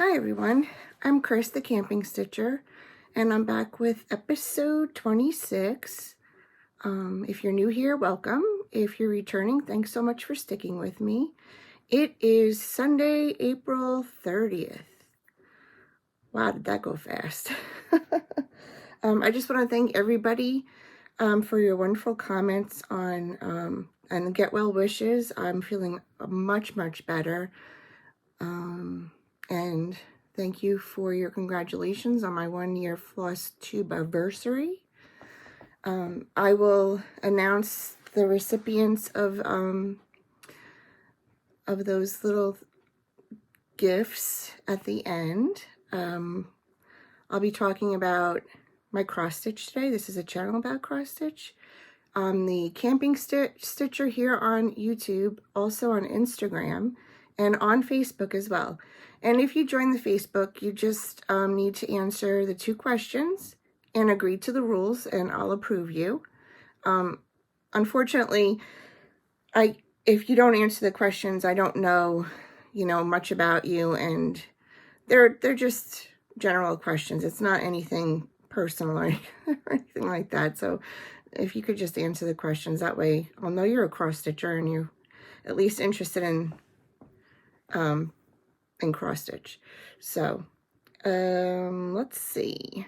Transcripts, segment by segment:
Hi everyone, I'm Chris the Camping Stitcher, and I'm back with episode 26. If you're new here, welcome. If you're returning, thanks so much for sticking with me. It is Sunday, April 30th. Wow, did that go fast? I just want to thank everybody for your wonderful comments on and get well wishes. I'm feeling much better. And thank you for your congratulations on my 1-year Flosstube anniversary. I will announce the recipients of those little gifts at the end. I'll be talking about my cross stitch today. This is a channel about cross stitch. The Camping Stitcher here on YouTube, also on Instagram, and on Facebook as well. And if you join the Facebook, you just need to answer the 2 questions and agree to the rules, and I'll approve you. Unfortunately, if you don't answer the questions, I don't know, much about you, and they're just general questions. It's not anything personal or anything like that. So if you could just answer the questions, that way I'll know you're a cross stitcher and you're at least interested in cross stitch. So let's see.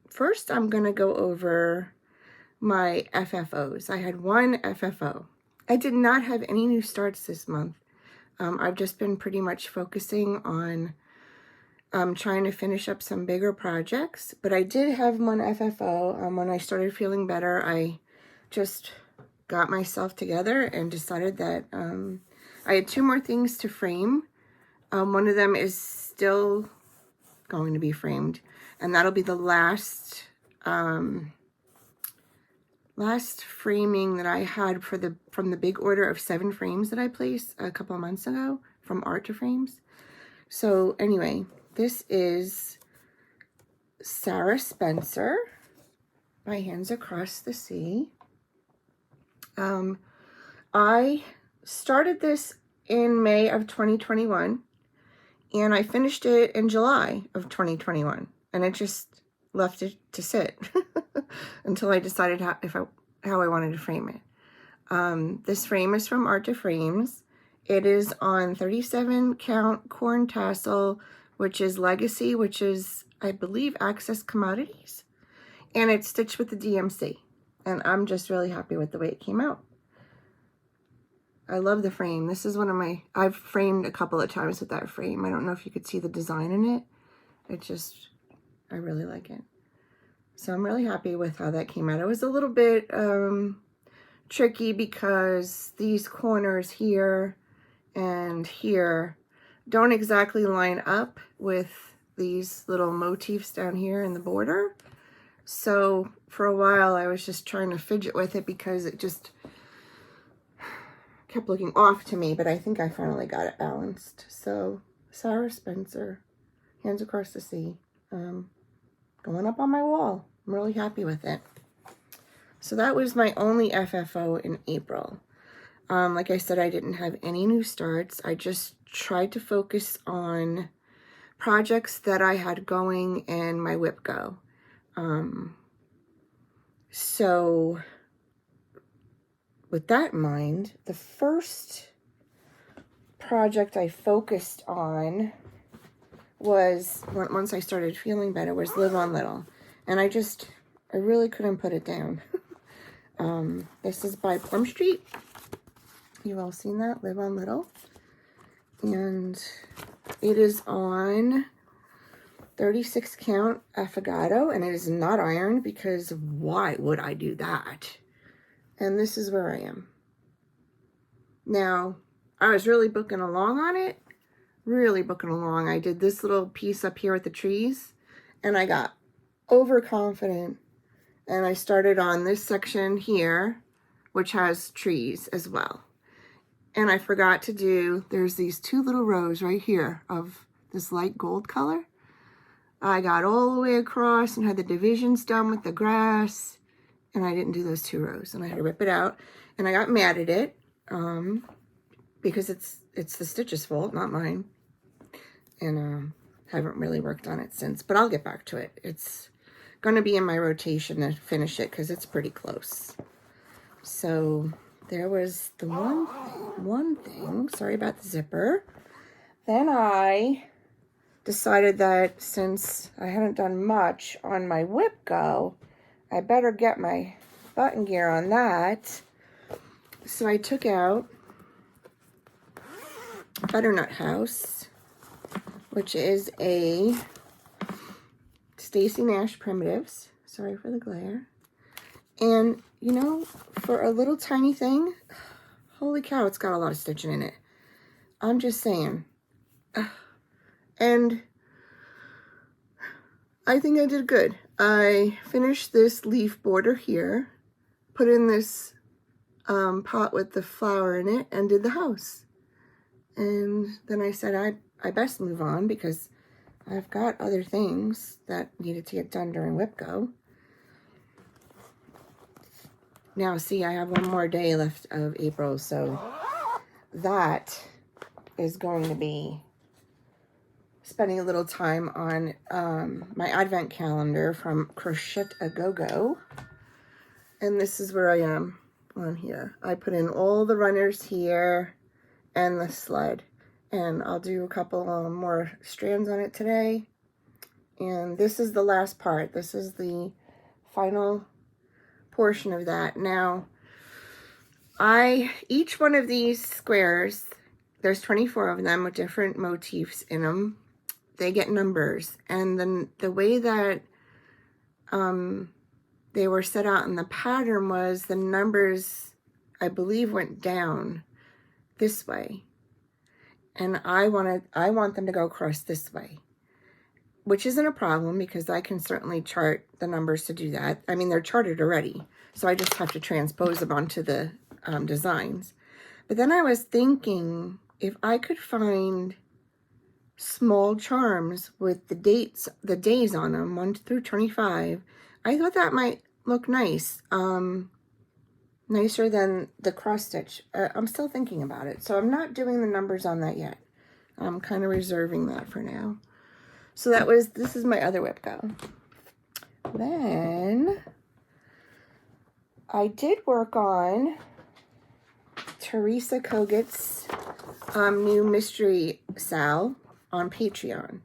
First, I'm going to go over my FFOs. I had 1 FFO. I did not have any new starts this month. I've just been pretty much focusing on trying to finish up some bigger projects, but I did have 1 FFO. When I started feeling better, I just got myself together and decided that I had 2 more things to frame. One of them is still going to be framed, and that'll be the last framing that I had from the big order of 7 frames that I placed a couple of months ago from Art to Frames. So anyway, this is Sarah Spencer by Hands Across the Sea. I started this in May of 2021, and I finished it in July of 2021, and I just left it to sit until I decided how I wanted to frame it. This frame is from Art to Frames. It is on 37 count corn tassel, which is Legacy, which is, I believe, Access Commodities, and it's stitched with the DMC, and I'm just really happy with the way it came out. I love the frame. This is one of I've framed a couple of times with that frame. I don't know if you could see the design in it. I really like it. So I'm really happy with how that came out. It was a little bit tricky because these corners here and here don't exactly line up with these little motifs down here in the border. So for a while I was just trying to fidget with it because it just kept looking off to me, but I think I finally got it balanced. So Sarah Spencer, Hands Across the Sea, going up on my wall. I'm really happy with it. So that was my only FFO in April. Like I said, I didn't have any new starts. I just tried to focus on projects that I had going in my whip go. So with that in mind, the first project I focused on was, once I started feeling better, was Live on Little. And I really couldn't put it down. This is by Plum Street. You've all seen that, Live on Little. And it is on 36 count affogato, and it is not ironed because why would I do that? And this is where I am. Now, I was really booking along on it. I did this little piece up here with the trees, and I got overconfident, and I started on this section here, which has trees as well. And I forgot to do, there's these 2 little rows right here of this light gold color. I got all the way across and had the divisions done with the grass, and I didn't do those 2 rows, and I had to rip it out, and I got mad at it because it's the stitch's fault, not mine. and haven't really worked on it since, but I'll get back to it. It's going to be in my rotation to finish it because it's pretty close. So there was the one thing. Sorry about the zipper. Then I decided that since I hadn't done much on my whip go, I better get my button gear on that. So I took out Butternut House, which is a Stacy Nash Primitives. Sorry for the glare. And, you know, for a little tiny thing, holy cow, it's got a lot of stitching in it. I'm just saying. And I think I did good. I finished this leaf border here, put in this pot with the flower in it, and did the house. And then I said I best move on because I've got other things that needed to get done during whip go. Now, see, I have one more day left of April, so that is going to be spending a little time on my advent calendar from Crochet A Go-Go. And this is where I am on here. I put in all the runners here and the sled. And I'll do a couple more strands on it today. And this is the last part. This is the final portion of that. Now, each one of these squares, there's 24 of them with different motifs in them. They get numbers. And then the way that they were set out in the pattern was the numbers, I believe, went down this way. And I want them to go across this way, which isn't a problem because I can certainly chart the numbers to do that. I mean, they're charted already, so I just have to transpose them onto the designs. But then I was thinking if I could find small charms with the days on them, 1 through 25, I thought that might look nice. Nicer than the cross stitch. I'm still thinking about it, so I'm not doing the numbers on that yet. I'm kind of reserving that for now. So this is my other whip go. Then I did work on Teresa Kogut's new mystery sal on Patreon.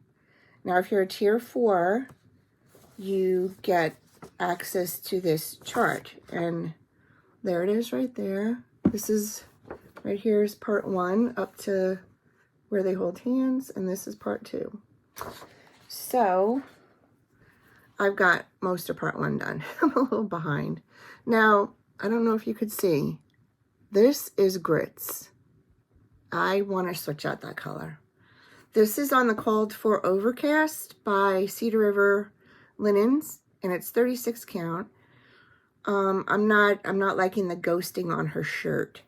Now, if you're a tier 4, you get access to this chart, and there it is right there. This is, right here is part 1 up to where they hold hands, and this is part 2. So, I've got most of part 1 done. I'm a little behind. Now, I don't know if you could see. This is grits. I want to switch out that color. This is on the Called For Overcast by Cedar River Linens, and it's 36 count. I'm not liking the ghosting on her shirt.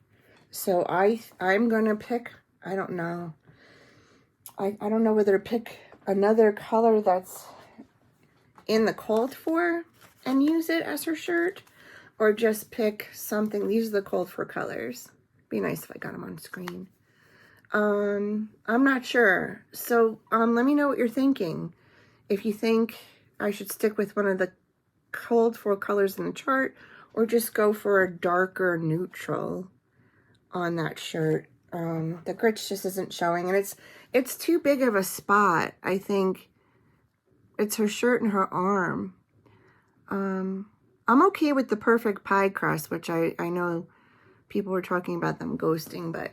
So I'm gonna pick, I don't know. I don't know whether to pick another color that's in the Called For and use it as her shirt, or just pick something. These are the Called For colors. Be nice if I got them on screen. I'm not sure. So let me know what you're thinking. If you think I should stick with one of the Called For colors in the chart, or just go for a darker neutral on that shirt. The grits just isn't showing, and it's too big of a spot. I think it's her shirt and her arm. I'm okay with the Perfect Pie Crust, which I know people were talking about them ghosting, but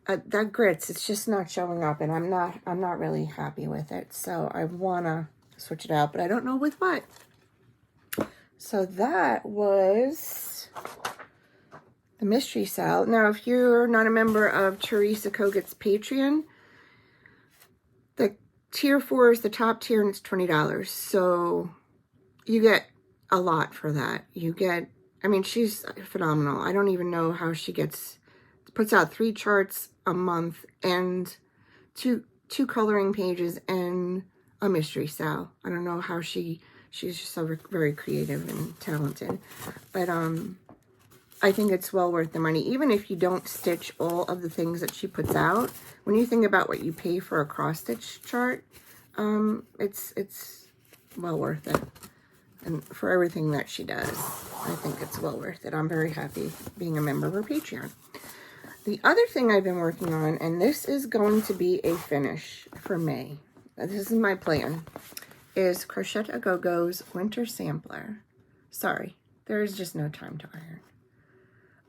that grits, it's just not showing up, and I'm not really happy with it. So I wanna switch it out, but I don't know with what. So that was the mystery sal. Now, if you're not a member of Teresa Kogut's Patreon, the tier 4 is the top tier, and it's $20. So you get a lot for that. You get, I mean, she's phenomenal. I don't even know how she puts out 3 charts a month and two coloring pages and a mystery sal. I don't know how she's just so very creative and talented. But I think it's well worth the money. Even if you don't stitch all of the things that she puts out, when you think about what you pay for a cross stitch chart, it's well worth it. And for everything that she does, I think it's well worth it. I'm very happy being a member of her Patreon. The other thing I've been working on, and this is going to be a finish for May, this is my plan, is Crochet A Go-Go's Winter Sampler. Sorry, there is just no time to iron.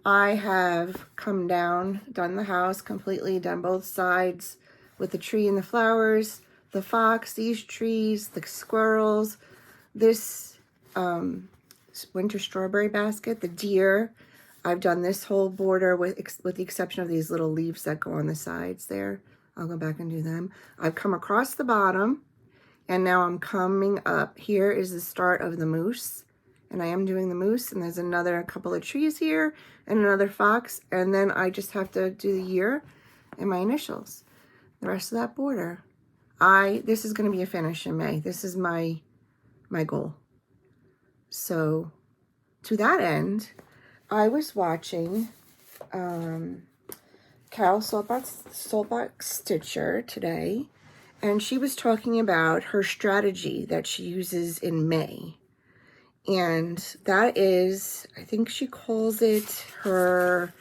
I have come down, done the house completely, done both sides with the tree and the flowers, the fox, these trees, the squirrels, this winter strawberry basket, the deer. I've done this whole border with the exception of these little leaves that go on the sides there. I'll go back and do them. I've come across the bottom, and now I'm coming up. Here is the start of the moose, and I am doing the moose, and there's another couple of trees here, and another fox, and then I just have to do the year and my initials. The rest of that border. This is going to be a finish in May. This is my goal. So, to that end, I was watching Carol Saltbox Stitcher today, and she was talking about her strategy that she uses in May. And that is, I think she calls it her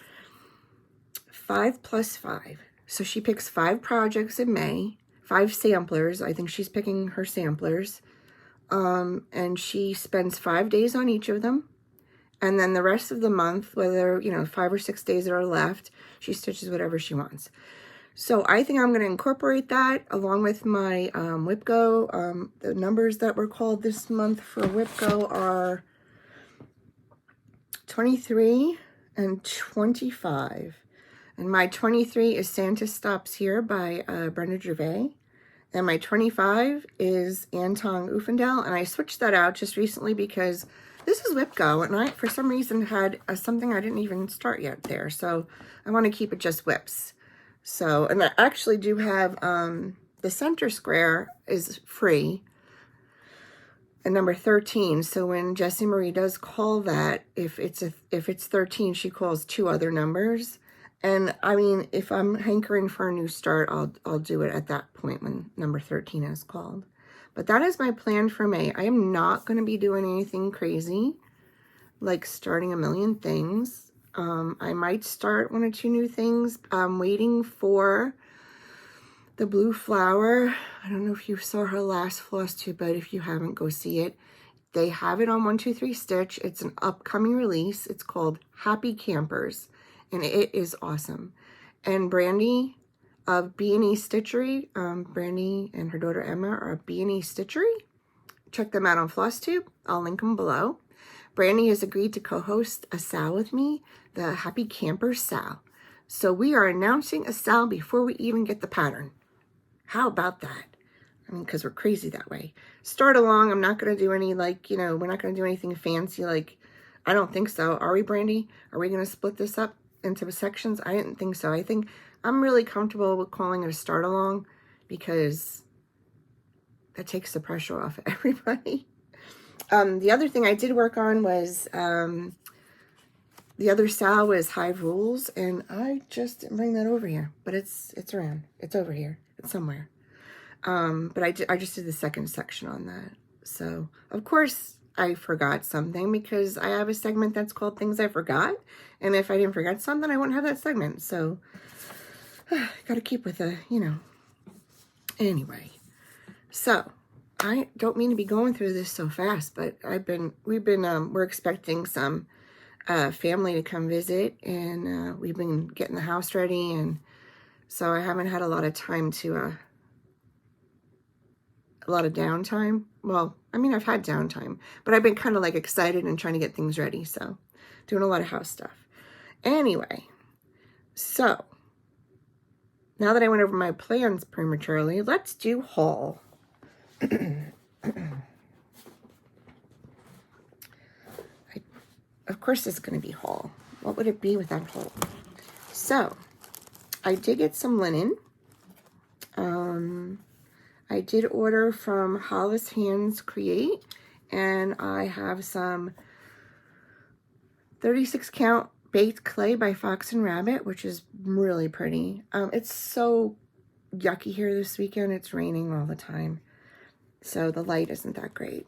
5+5. So she picks 5 projects in May, 5 samplers. I think she's picking her samplers. And she spends 5 days on each of them. And then the rest of the month, whether, 5 or 6 days that are left, she stitches whatever she wants. So I think I'm going to incorporate that along with my WIPGO. The numbers that were called this month for WIPGO are 23 and 25. And my 23 is Santa Stops Here by Brandi Gervais. And my 25 is Anton Uffendale. And I switched that out just recently because this is WIPGO. And I, for some reason, had something I didn't even start yet there. So I want to keep it just WIPs. So, and I actually do have, the center square is free, and number 13. So when Jessie Marie does call that, if it's 13, she calls 2 other numbers. And I mean, if I'm hankering for a new start, I'll do it at that point when number 13 is called. But that is my plan for May. I am not going to be doing anything crazy, like starting a million things. I might start 1 or 2 new things. I'm waiting for the blue flower. I don't know if you saw her last Flosstube, but if you haven't, go see it. They have it on 123 Stitch. It's an upcoming release. It's called Happy Campers, and it is awesome. And Brandi of B&E Stichery, Brandi and her daughter Emma are B&E Stichery. Check them out on Flosstube. I'll link them below. Brandi has agreed to co-host a SAL with me, the Happy Camper SAL. So we are announcing a SAL before we even get the pattern. How about that? I mean, because we're crazy that way. Start along. I'm not going to do any, we're not going to do anything fancy. I don't think so. Are we, Brandi? Are we going to split this up into sections? I didn't think so. I think I'm really comfortable with calling it a start along because that takes the pressure off of everybody. The other thing I did work on was, the other SAL was Hive Rules, and I just didn't bring that over here, but it's around. It's over here. It's somewhere. But I just did the second section on that. So, of course, I forgot something because I have a segment that's called Things I Forgot, and if I didn't forget something, I wouldn't have that segment. So, got to keep with anyway. So, I don't mean to be going through this so fast, but we're expecting some family to come visit, and we've been getting the house ready, and so I haven't had a lot of time to, a lot of downtime. Well, I mean, I've had downtime, but I've been kind of excited and trying to get things ready, so doing a lot of house stuff. Anyway, so now that I went over my plans prematurely, let's do haul. Of course it's going to be haul. What would it be without haul? So, I did get some linen. I did order from Hollis Hands Create, and I have some 36 count Baked Clay by Fox and Rabbit, which is really pretty. It's so yucky here this weekend. It's raining all the time, so the light isn't that great.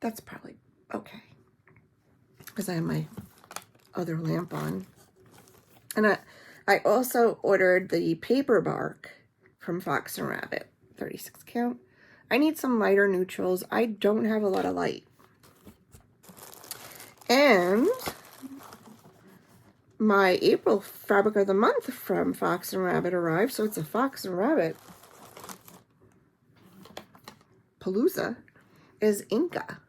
That's probably okay, because I have my other lamp on. And I also ordered the paper bark from Fox and Rabbit, 36 count. I need some lighter neutrals. I don't have a lot of light. And my April fabric of the month from Fox and Rabbit arrived. So it's a Fox and Rabbit Palooza is Inca,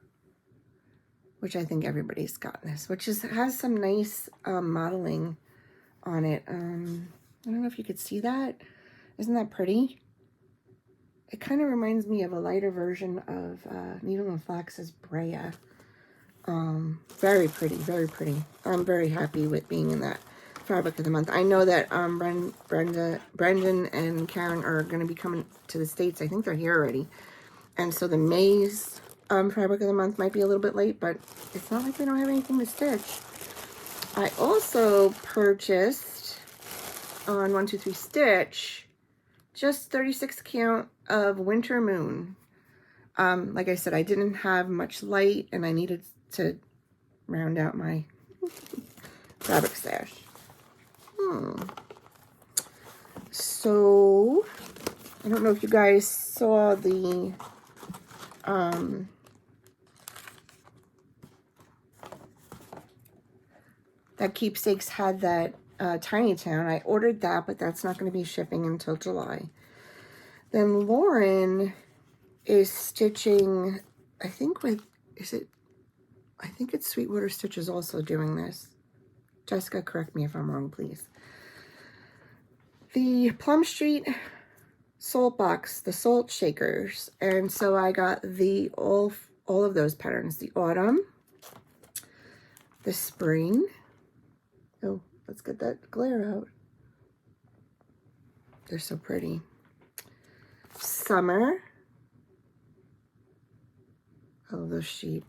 which I think everybody's gotten this, which has some nice modeling on it. I don't know if you could see that. Isn't that pretty? It kind of reminds me of a lighter version of Needle and Flax's Brea. Very pretty, very pretty. I'm very happy with being in that fabric of the month. I know that Brendan and Karen are going to be coming to the States. I think they're here already. And so the May's fabric of the month might be a little bit late, but it's not like they don't have anything to stitch. I also purchased on 123 Stitch just 36 count of Winter Moon. Like I said, I didn't have much light and I needed to round out my fabric stash. So I don't know if you guys saw the that Keepsakes had that Tiny Town. I ordered that, but that's not going to be shipping until July. Then Lauren is stitching, I think with, I think it's Sweetwater Stitches also doing this. Jessica, correct me if I'm wrong, please. The Plum Street Salt Box, the Salt Shakers. And so I got the all of those patterns. The Autumn, the Spring. Oh, let's get that glare out. They're so pretty. Summer. Oh, those sheep.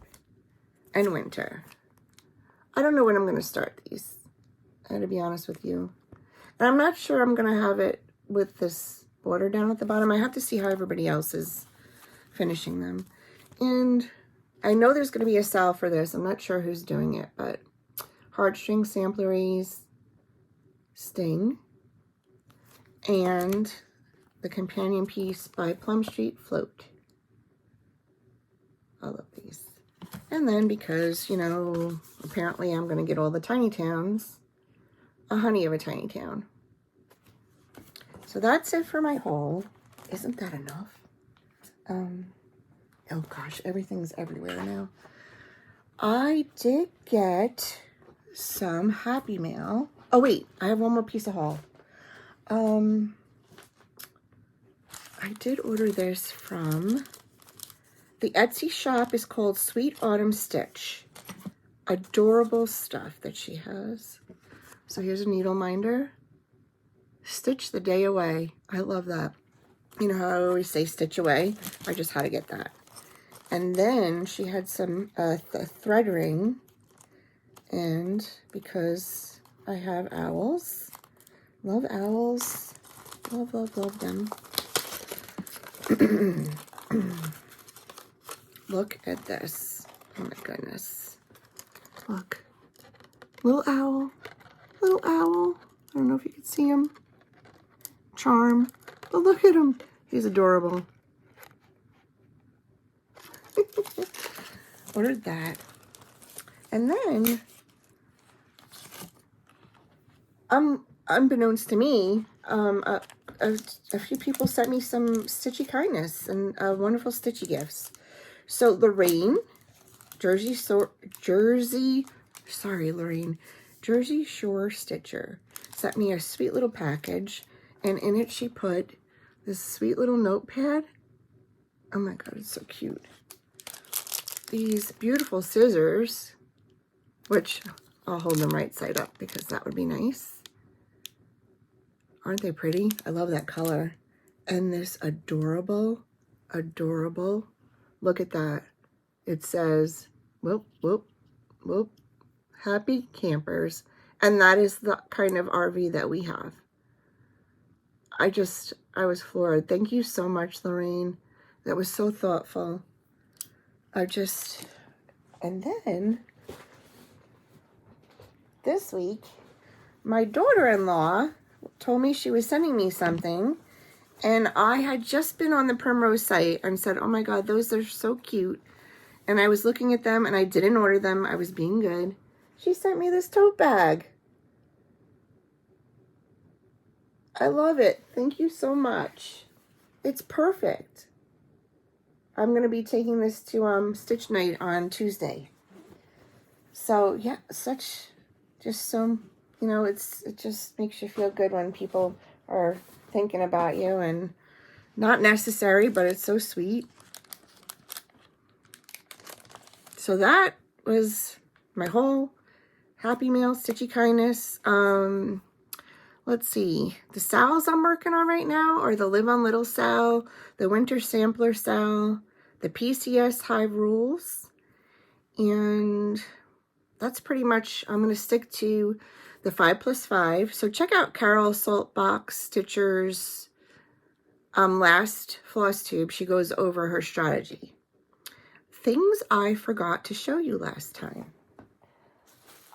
And Winter. I don't know when I'm going to start these. I gotta be honest with you. And I'm not sure I'm going to have it with this border down at the bottom. I have to see how everybody else is finishing them. And I know there's going to be a sale for this. I'm not sure who's doing it, but Heartstring Sampleries Sting and the companion piece by Plum Street Float. I love these. And then because, you know, apparently I'm going to get all the Tiny Towns, a Honey of a Tiny Town. So that's it for my haul. Isn't that enough? Oh gosh, everything's everywhere now. I did get some Happy Mail. Oh wait, I have one more piece of haul. I did order this from the Etsy shop. Is called Sweet Autumn Stitch. Adorable stuff that she has. So here's a needle minder. Stitch the day away. I love that. You know how I always say stitch away? I just had to get that. And then she had some thread ring. And because I have owls, love owls, love, love, love them. Look at this. Oh my goodness. Look. Little owl. Little owl. I don't know if you can see him. Charm. But look at him. He's adorable. Ordered that. And then, unbeknownst to me, a few people sent me some Stitchy kindness and wonderful Stitchy gifts. So Lorraine, Jersey Shore Stitcher sent me a sweet little package, and in it she put this sweet little notepad. Oh my god, it's so cute. These beautiful scissors, which I'll hold them right side up because that would be nice. Aren't they pretty? I love that color. And this adorable, adorable, look at that. It says, whoop, whoop, whoop, happy campers. And that is the kind of RV that we have. I was floored. Thank you so much, Lorraine. That was so thoughtful. And then this week, my daughter-in-law told me she was sending me something, and I had just been on the Primrose site and said, oh my God, those are so cute. And I was looking at them and I didn't order them. I was being good. She sent me this tote bag. I love it. Thank you so much. It's perfect. I'm going to be taking this to Stitch Night on Tuesday. So yeah, you know, it just makes you feel good when people are thinking about you, and not necessary, but it's so sweet. So that was my whole Happy Mail, Stitchy Kindness. Let's see. The sales I'm working on right now are the Live on Little sale, the Winter Sampler sale, the PCS Hive Rules, and that's pretty much, I'm going to stick to the 5+5. So check out Carol Saltbox Stitcher's last Flosstube. She goes over her strategy. Things I forgot to show you last time.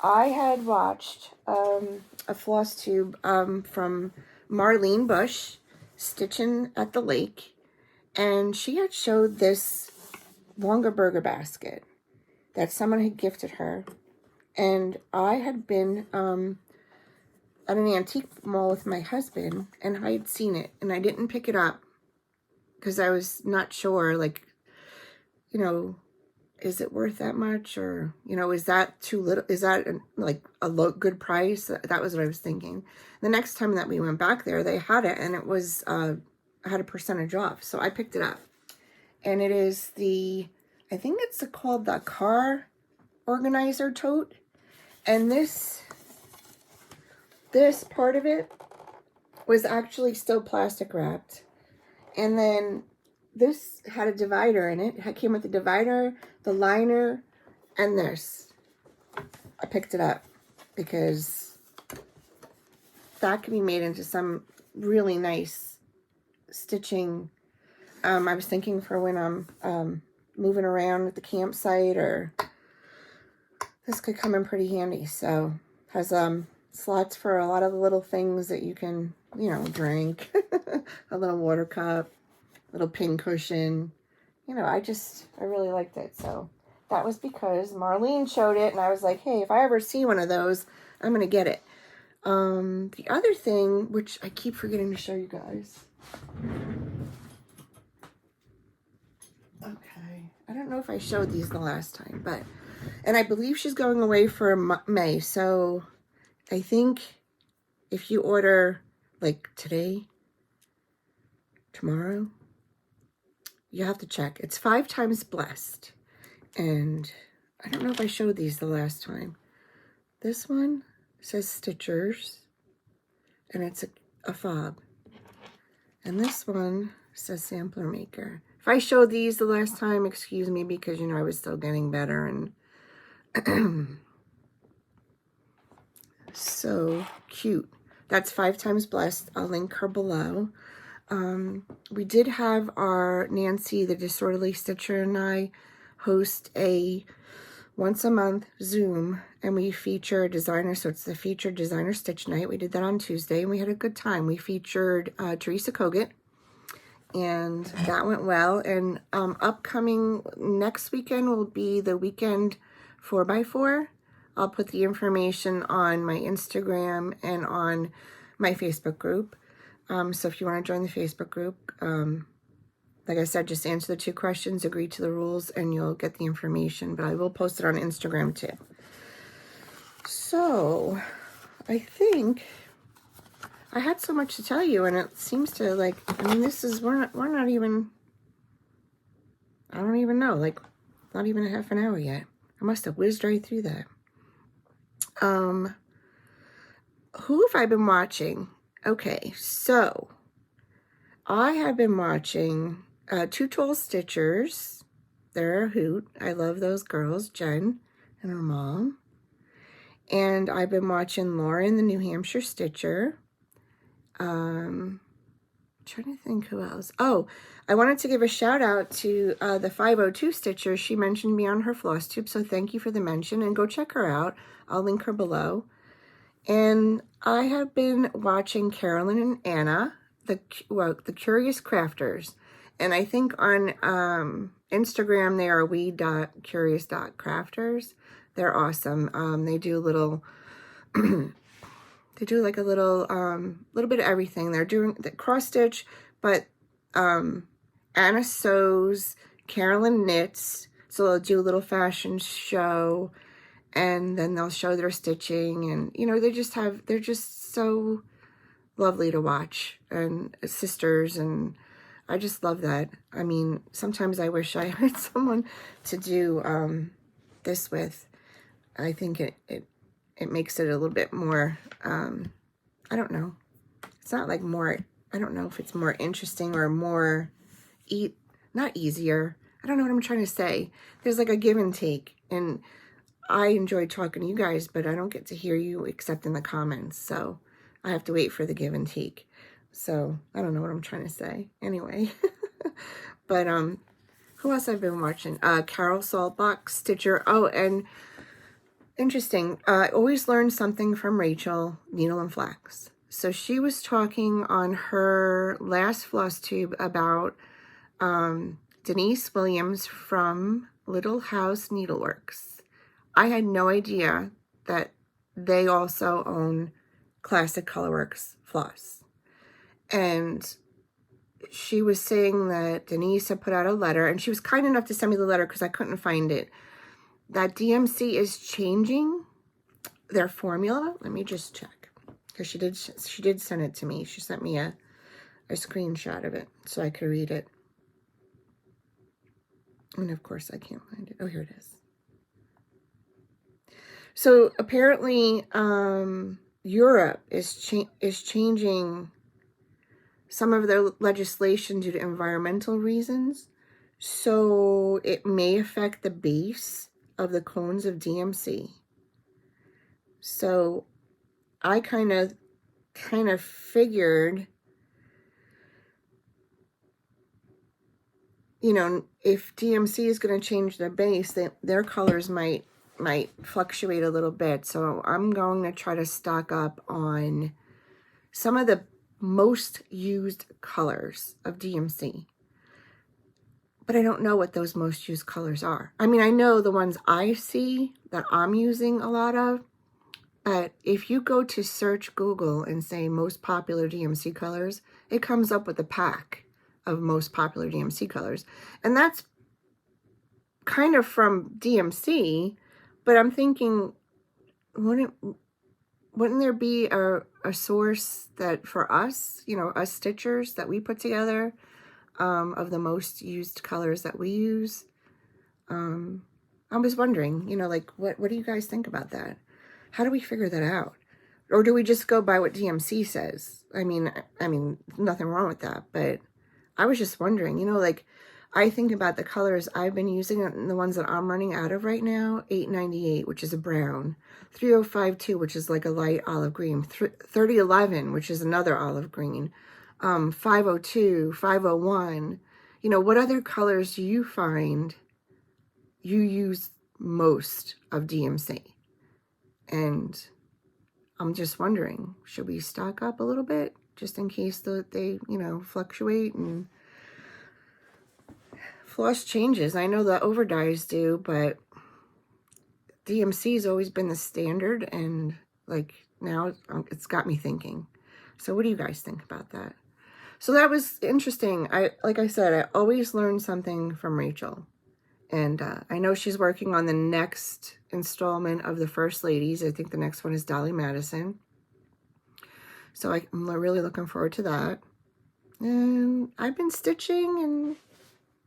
I had watched a Flosstube from Marlene Bush, Stitching at the Lake, and she had showed this Longaberger basket that someone had gifted her. And I had been at an antique mall with my husband, and I had seen it, and I didn't pick it up because I was not sure, like, you know, is it worth that much, or, you know, is that too little? Is that like a good price? That was what I was thinking. The next time that we went back there, they had it, and it was had a percentage off, so I picked it up. And it is I think it's called the car organizer tote. And this part of it was actually still plastic wrapped. And then this had a divider in it. It came with the divider, the liner, and this. I picked it up because that can be made into some really nice stitching. I was thinking for when I'm moving around at the campsite, or this could come in pretty handy. So has slots for a lot of the little things that you can, you know, drink. A little water cup, little pin cushion. You know, I really liked it. So that was because Marlene showed it, and I was like, hey, if I ever see one of those, I'm going to get it. The other thing, which I keep forgetting to show you guys. Okay. I don't know if I showed these the last time, but, and I believe she's going away for May. So I think if you order like today, tomorrow, you have to check. It's 5 times blessed. And I don't know if I showed these the last time. This one says Stitchers, and it's a fob. And this one says Sampler Maker. If I showed these the last time, excuse me, because, you know, I was still getting better. And so cute. That's 5 times blessed. I'll link her below. We did have our Nancy, the Disorderly Stitcher, and I host a once a month Zoom, and we feature a designer. So it's the featured designer stitch night. We did that on Tuesday, and we had a good time. We featured Teresa Kogut, and that went well. And upcoming next weekend will be the weekend 4x4. I'll put the information on my Instagram and on my Facebook group. So if you want to join the Facebook group, like I said, just answer the 2 questions, agree to the rules, and you'll get the information. But I will post it on Instagram too. So I think I had so much to tell you, and it seems to, like, I mean, we're not even, I don't even know, like, not even a half an hour yet. I must have whizzed right through that. Who have I been watching? Okay, so I have been watching Two Tall Stitchers. They're a hoot. I love those girls, Jen and her mom. And I've been watching Lauren, the New Hampshire Stitcher. Trying to think who else. Oh, I wanted to give a shout out to the 502 Stitcher. She mentioned me on her Flosstube, so thank you for the mention, and go check her out. I'll link her below. And I have been watching Carolyn and Anna, the Curious Crafters. And I think on Instagram they are we.curious.crafters. They're awesome. They do little they do like a little bit of everything. They're doing the cross stitch, but Anna sews, Carolyn knits, so they'll do a little fashion show, and then they'll show their stitching, and you know, they're just so lovely to watch, and sisters, and I just love that. I mean, sometimes I wish I had someone to do this with. I think it makes it a little bit more, I don't know. It's not like more, I don't know if it's more interesting or more, not easier. I don't know what I'm trying to say. There's like a give and take. And I enjoy talking to you guys, but I don't get to hear you except in the comments. So I have to wait for the give and take. So I don't know what I'm trying to say. Anyway. But who else I've been watching? Carol Saltbox, Stitcher. Oh, and interesting. I always learn something from Rachel, Needle and Flax. So she was talking on her last Flosstube about Denise Williams from Little House Needleworks. I had no idea that they also own Classic Colorworks floss. And she was saying that Denise had put out a letter, and she was kind enough to send me the letter because I couldn't find it, that DMC is changing their formula. Let me just check, because she did send it to me. She sent me a screenshot of it so I could read it. And of course I can't find it. Oh, here it is. So apparently Europe is changing some of their legislation due to environmental reasons. So it may affect the base of the cones of DMC. So I kind of figured, you know, if DMC is going to change their base, their colors might fluctuate a little bit. So I'm going to try to stock up on some of the most used colors of DMC. But I don't know what those most used colors are. I mean, I know the ones I see that I'm using a lot of, but if you go to search Google and say most popular DMC colors, it comes up with a pack of most popular DMC colors. And that's kind of from DMC, but I'm thinking, wouldn't there be a source that for us, you know, us stitchers, that we put together of the most used colors that we use? I was wondering, you know, like, what do you guys think about that? How do we figure that out? Or do we just go by what DMC says? I mean, nothing wrong with that, but I was just wondering, you know, like, I think about the colors I've been using and the ones that I'm running out of right now. 898, which is a brown. 3052, which is like a light olive green. 3011, which is another olive green. 502, 501. You know, what other colors do you find you use most of DMC? And I'm just wondering, should we stock up a little bit just in case they, you know, fluctuate and floss changes? I know the overdyes do, but DMC has always been the standard, and like now it's got me thinking. So what do you guys think about that? So that was interesting. Like I said, I always learn something from Rachel, and I know she's working on the next installment of the First Ladies. I think the next one is Dolly Madison. So I'm really looking forward to that. And I've been stitching and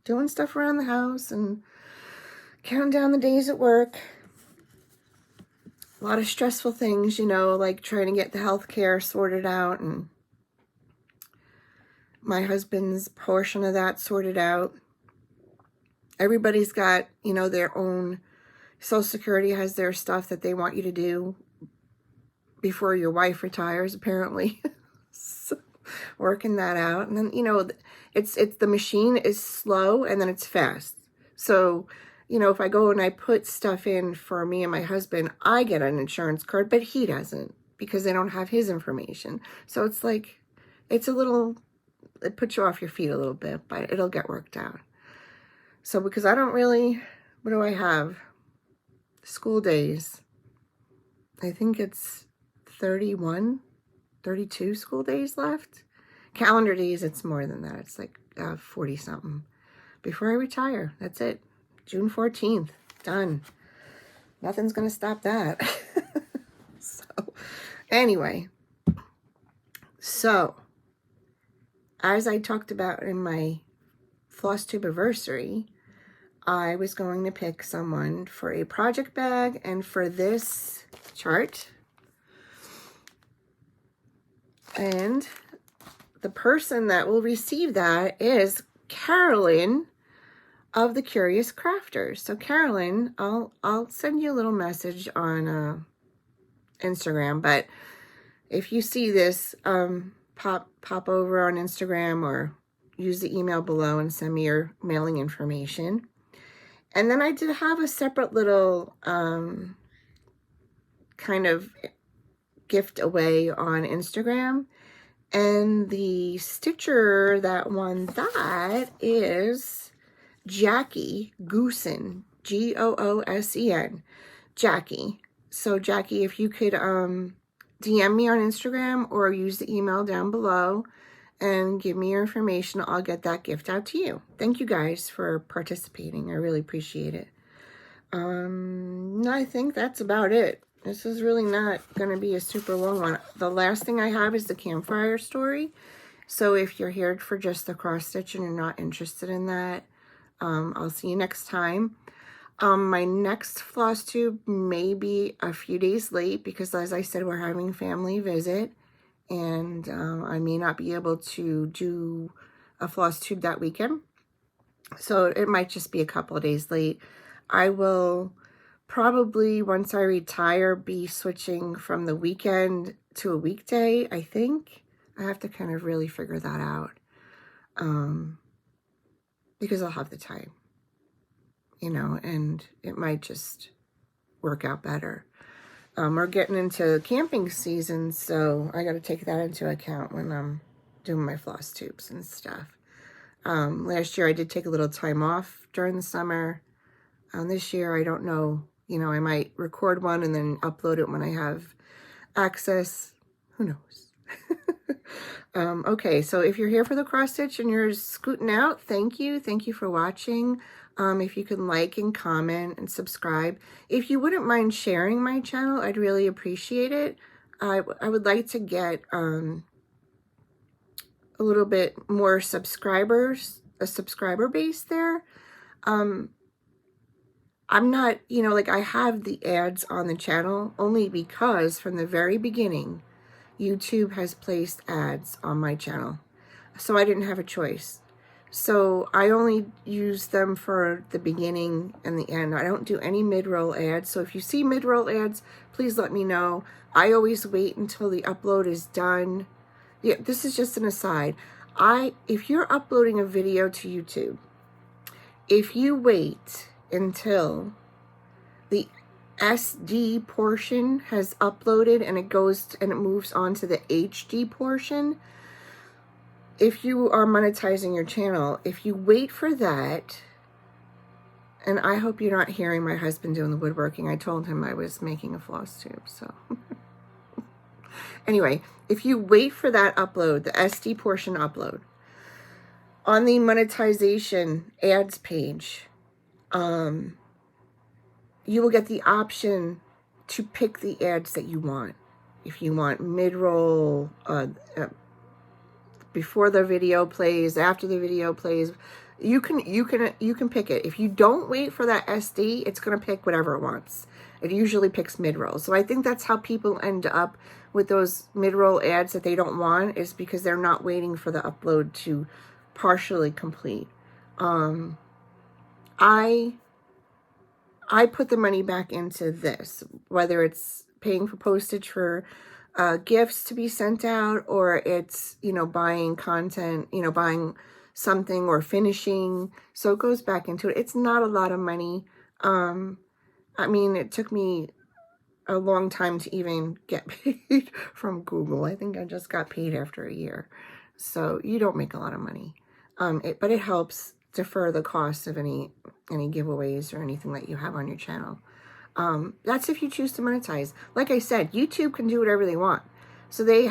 doing stuff around the house and counting down the days at work. A lot of stressful things, you know, like trying to get the healthcare sorted out and my husband's portion of that sorted out. Everybody's got, you know, their own, Social Security has their stuff that they want you to do before your wife retires, apparently. So, working that out. And then, you know, it's the machine is slow and then it's fast. So, you know, if I go and I put stuff in for me and my husband, I get an insurance card, but he doesn't because they don't have his information. So it's like, it's a little, it puts you off your feet a little bit, but it'll get worked out. So because I don't really, what do I have? School days. I think it's 31, 32 school days left. Calendar days, it's more than that. It's like 40 something before I retire. That's it. June 14th. Done. Nothing's going to stop that. So, anyway. So, as I talked about in my Flosstube anniversary, I was going to pick someone for a project bag and for this chart. And the person that will receive that is Carolyn of the Curious Crafters. So Carolyn, I'll send you a little message on Instagram, but if you see this, pop over on Instagram or use the email below and send me your mailing information. And then I did have a separate little kind of gift away on Instagram. And the stitcher that won that is Jackie Goosen, Goosen, Jackie. So Jackie, if you could DM me on Instagram or use the email down below and give me your information, I'll get that gift out to you. Thank you guys for participating. I really appreciate it. I think that's about it. This is really not going to be a super long one. The last thing I have is the Campfire story. So if you're here for just the cross stitch and you're not interested in that, I'll see you next time. My next Flosstube may be a few days late because, as I said, we're having family visit. And I may not be able to do a Flosstube that weekend. So it might just be a couple of days late. I will probably, once I retire, be switching from the weekend to a weekday, I think. I have to kind of really figure that out. Because I'll have the time. You know, and it might just work out better. We're getting into camping season, so I got to take that into account when I'm doing my floss tubes and stuff. Last year I did take a little time off during the summer. This year I don't know, you know, I might record one and then upload it when I have access. Who knows? Okay, so if you're here for the cross stitch and you're scooting out, thank you. Thank you for watching. If you can like and comment and subscribe. If you wouldn't mind sharing my channel, I'd really appreciate it. I would like to get a little bit more subscribers, a subscriber base there. I'm not, you know, like I have the ads on the channel only because from the very beginning, YouTube has placed ads on my channel. So I didn't have a choice. So I only use them for the beginning and the end. I don't do any mid-roll ads. So if you see mid-roll ads, please let me know. I always wait until the upload is done. Yeah, this is just an aside. If you're uploading a video to YouTube, if you wait until the SD portion has uploaded and it goes and it moves on to the HD portion, if you are monetizing your channel, if you wait for that, and I hope you're not hearing my husband doing the woodworking. I told him I was making a floss tube, so. Anyway, if you wait for that upload, the SD portion upload, on the monetization ads page, you will get the option to pick the ads that you want. If you want mid-roll, before the video plays, after the video plays, you can pick it. If you don't wait for that SD, it's going to pick whatever it wants. It usually picks mid-roll. So I think that's how people end up with those mid-roll ads that they don't want, is because they're not waiting for the upload to partially complete. I put the money back into this, whether it's paying for postage for gifts to be sent out, or it's, you know, buying content, you know, buying something or finishing. So it goes back into it. It's not a lot of money. I mean, it took me a long time to even get paid from Google. I think I just got paid after a year. So you don't make a lot of money. But it helps defer the cost of any giveaways or anything that you have on your channel. That's if you choose to monetize. Like I said, YouTube can do whatever they want. So they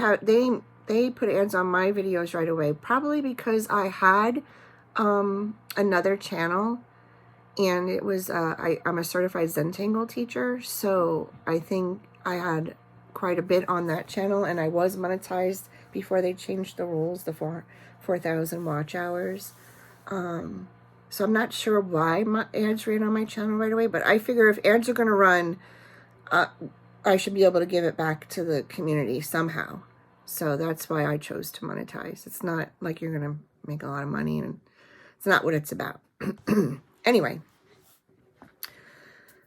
put ads on my videos right away, probably because I had another channel, and it was I'm a certified Zentangle teacher, so I think I had quite a bit on that channel, and I was monetized before they changed the rules, the 4,000 watch hours. So I'm not sure why my ads ran on my channel right away, but I figure if ads are going to run, I should be able to give it back to the community somehow. So that's why I chose to monetize. It's not like you're going to make a lot of money, and it's not what it's about. Anyway,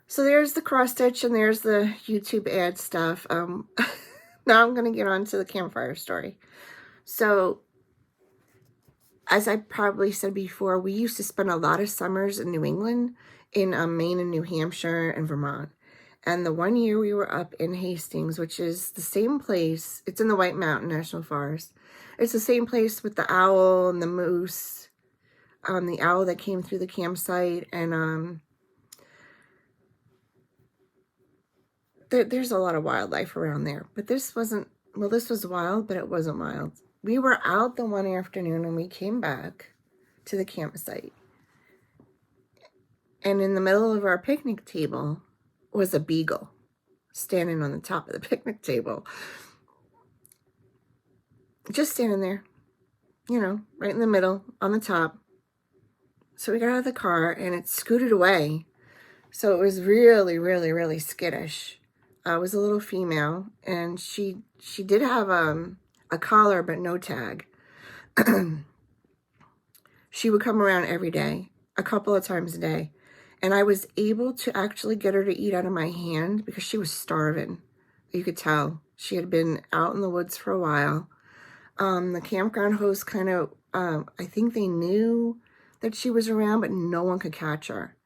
so there's the cross stitch and there's the YouTube ad stuff. Now I'm going to get on to the campfire story. So, as I probably said before, we used to spend a lot of summers in New England, in Maine and New Hampshire and Vermont. And the one year we were up in Hastings, which is the same place. It's in the White Mountain National Forest. It's the same place with the owl and the moose. The owl that came through the campsite. And there's a lot of wildlife around there. But this wasn't, well, this was wild, but it wasn't wild. We were out the one afternoon and we came back to the campsite. And in the middle of our picnic table was a beagle standing on the top of the picnic table. Just standing there, you know, right in the middle, on the top. So we got out of the car and it scooted away. So it was really, really, really skittish. It was a little female, and she did have a collar but no tag. She would come around every day, a couple of times a day, and I was able to actually get her to eat out of my hand because she was starving. You could tell she had been out in the woods for a while. The campground host kind of, I think they knew that she was around, but no one could catch her.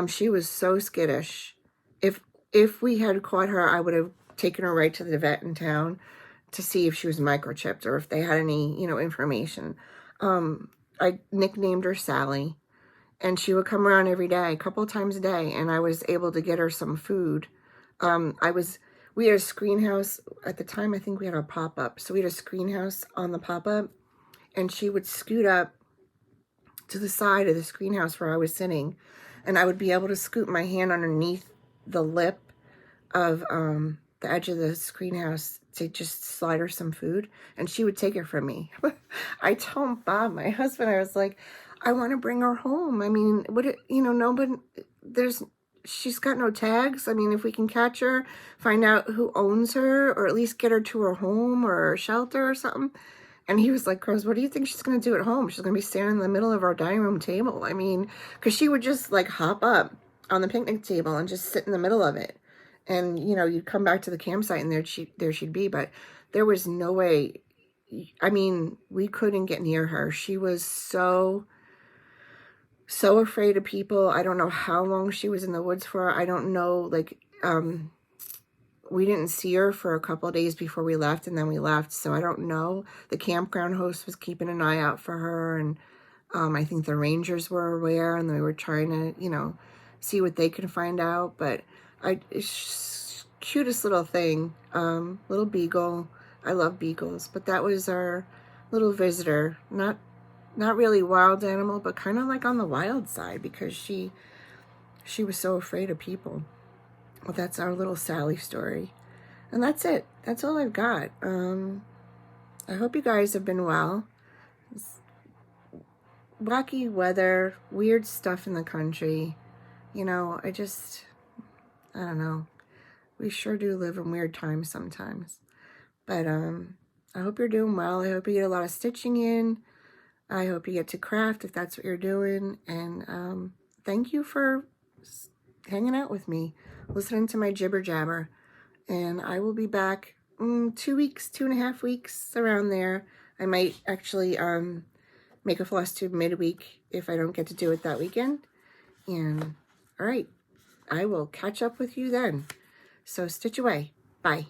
She was so skittish. If we had caught her, I would have taken her right to the vet in town to see if she was microchipped or if they had any, you know, information. I nicknamed her Sally, and she would come around every day, a couple of times a day, and I was able to get her some food. We had a screen house at the time. I think we had a pop-up, so we had a screen house on the pop-up, and she would scoot up to the side of the screen house where I was sitting, and I would be able to scoot my hand underneath the lip of the edge of the screen house to just slide her some food, and she would take it from me. I told Bob, my husband, I was like, I want to bring her home. I mean, you know, nobody, she's got no tags. I mean, if we can catch her, find out who owns her, or at least get her to her home or shelter or something. And he was like, Rose, what do you think she's going to do at home? She's going to be standing in the middle of our dining room table. I mean, because she would just like hop up on the picnic table and just sit in the middle of it. And, you know, you'd come back to the campsite and there she'd be. But there was no way. I mean, we couldn't get near her. She was so afraid of people. I don't know how long she was in the woods for. I don't know. Like, we didn't see her for a couple of days before we left, and then we left. So I don't know. The campground host was keeping an eye out for her. And I think the rangers were aware, and they were trying to, you know, see what they could find out. But it's cutest little thing, little beagle. I love beagles, but that was our little visitor. Not really wild animal, but kind of like on the wild side, because she was so afraid of people. Well, that's our little Sally story, and that's it. That's all I've got. I hope you guys have been well. It's wacky weather, weird stuff in the country. You know, I don't know. We sure do live in weird times sometimes. But I hope you're doing well. I hope you get a lot of stitching in. I hope you get to craft if that's what you're doing. And thank you for hanging out with me, listening to my jibber jabber. And I will be back 2 weeks, 2.5 weeks, around there. I might actually make a Flosstube midweek if I don't get to do it that weekend. And all right, I will catch up with you then. So stitch away. Bye.